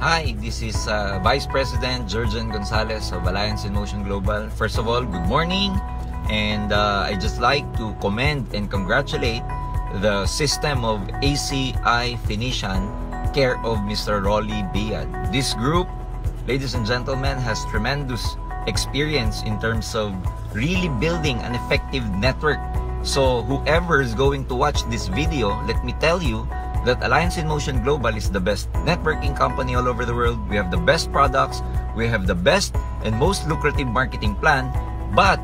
Hi, this is Vice President Jurgen Gonzalez of Alliance in Motion Global. First of all, good morning, and I just like to commend and congratulate the system of ACI Phoenician, care of Mr. Rolly Biad. This group, ladies and gentlemen, has tremendous experience in terms of really building an effective network. So whoever is going to watch this video, let me tell you that Alliance in Motion Global is the best networking company all over the world. We have the best products, we have the best and most lucrative marketing plan, but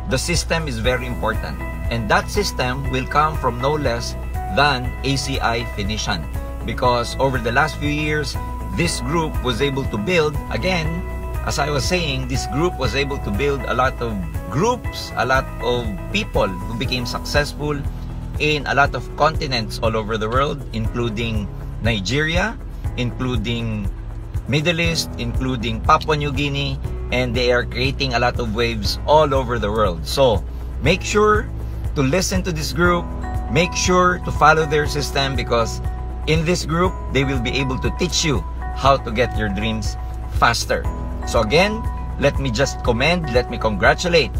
the system is very important. And that system will come from no less than ACI Phoenician. Because over the last few years, this group was able to build, again, as I was saying, this group was able to build a lot of groups, a lot of people who became successful in a lot of continents all over the world, including Nigeria, including Middle East, including Papua New Guinea, and they are creating a lot of waves all over the world. So make sure to listen to this group, make sure to follow their system, because in this group, they will be able to teach you how to get your dreams faster. So again, let me just commend, let me congratulate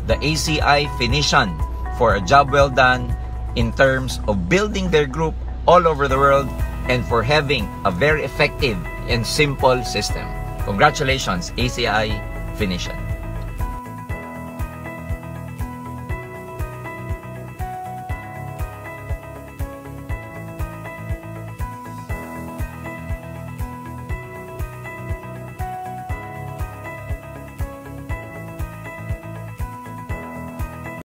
the ACI Phoenician for a job well done in terms of building their group all over the world and for having a very effective and simple system. Congratulations, ACI Phoenician.